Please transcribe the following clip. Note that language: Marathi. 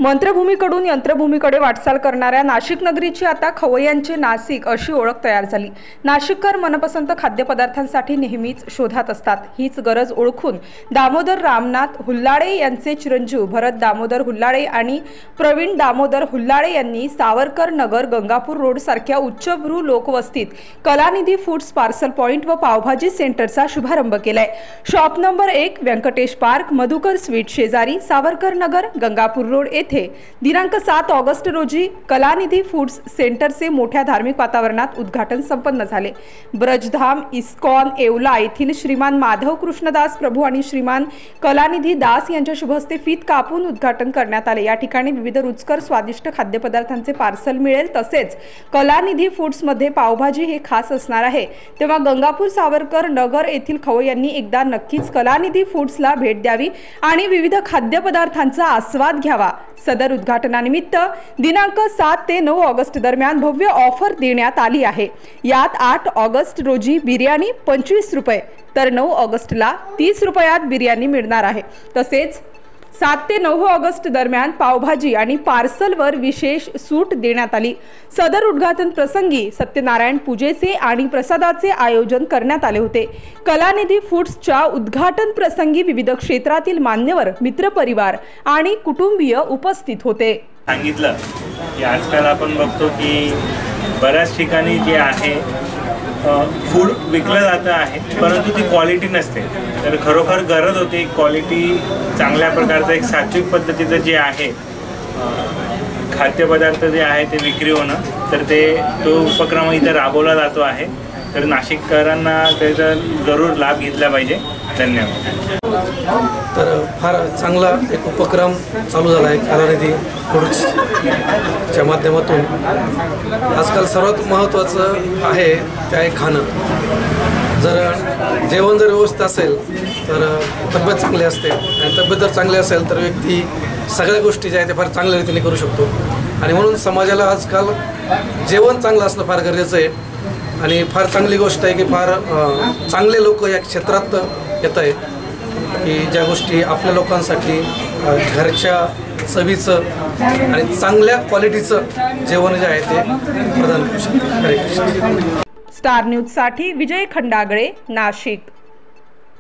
मंत्रभूमीकडून यंत्रभूमीकडे वाटचाल करणाऱ्या नाशिक नगरीची आता खवय्यांचे नाशिक अशी ओळख तयार झाली। नाशिककर मनपसंत खाद्यपदार्थांसाठी नेहमीच शोधात असतात। हीच गरज ओळखून दामोदर रामनाथ हुल्लाळे यांचे चिरंजीव भरत दामोदर हुल्लाळे आणि प्रवीण दामोदर हुल्लाळे यांनी सावरकर नगर गंगापूर रोड सारख्या उच्चभ्रू लोकवस्तीत कलानिधी फूड्स पार्सल पॉइंट व पावभाजी सेंटरचा शुभारंभ केलाय। Shop number 1 Venkatesh park Madhukar sweet शेजारी सावरकर नगर गंगापूर रोड येथे दिनांक 7 ऑगस्ट रोजी कलानिधी फूड्स सेंटरचे मोठ्या धार्मिक वातावरणात उद्घाटन संपन्न झाले। ब्रजधाम इस्कॉन येवला येथील श्रीमान माधव कृष्णदास प्रभू आणि श्रीमान कलानिधी दास यांच्या शुभ हस्ते फीत कापून उद्घाटन करण्यात आले। या ठिकाणी विविध रुचकर स्वादिष्ट खाद्यपदार्थांचे पार्सल मिळेल। तसेच कलानिधी फूड्स मध्ये पावभाजी हे खास असणार आहे। तेव्हा गंगापूर सावरकर नगर येथील खवय्यांनी एकदा नक्कीच कलानिधी फूड्सला भेट द्यावी आणि विविध खाद्यपदार्थांचा आस्वाद घ्यावा। सदर उद्घाटनानिमित्त दिनांक 7 ते 9 ऑगस्ट दरम्यान भव्य ऑफर देण्यात आली आहे। यात 8 ऑगस्ट रोजी बिर्याणी 25 रुपये तर 9 ऑगस्टला 30 रुपयात बिर्याणी मिळणार आहे। तसेच 7 ते 9 ऑगस्ट दरम्यान पावभाजी आणि पार्सलवर विशेष सूट देण्यात आली। सदर उद्घाटन प्रसंगी सत्यनारायण पूजेचे आणि प्रसादाचे आयोजन करण्यात आले होते। कलानिधी फूड्सच्या उद्घाटन प्रसंगी विविध क्षेत्रातील मान्यवर मित्रपरिवार आणि कुटुंबीय उपस्थित होते। सांगितलं की आजकाल आपण बघतो की बऱ्याच ठिकाणी जे आहे फूड विकलं जातं आहे, परंतु ती क्वालिटी नसते। तर खरोखर गरज होती क्वालिटी चांगल्या प्रकारचं एक सात्विक पद्धतीचं जे आहे खाद्यपदार्थ जे आहे ते विक्री होणं, तर तो उपक्रम इथं राबवला जातो आहे। तर नाशिककरांना त्याचा जरूर लाभ घेतला पाहिजे। धन्यवाद। तर फार चांगला एक उपक्रम चालू झाला आहे कलानिधी फूड्सच्या माध्यमातून। आजकाल सर्वात महत्त्वाचं आहे ते आहे खाणं। जेवण जर व्यवस्थित असेल तर तब्येत चांगली असते आणि तब्येत जर चांगली असेल तर व्यक्ती सगळ्या गोष्टी ज्या आहेत ते फार चांगल्या रीतीने करू शकतो। आणि म्हणून समाजाला आजकाल जेवण चांगलं असणं फार गरजेचं आहे। आणि फार चांगली गोष्ट आहे की फार चांगले लोक या क्षेत्रात येत आहे की ज्या गोष्टी आपल्या लोकांसाठी घरच्या चवीचं आणि चांगल्या क्वालिटीचं जेवण जे आहे ते प्रदान करू शकते। स्टार न्यूज साठी विजय खंडागळे, नाशिक।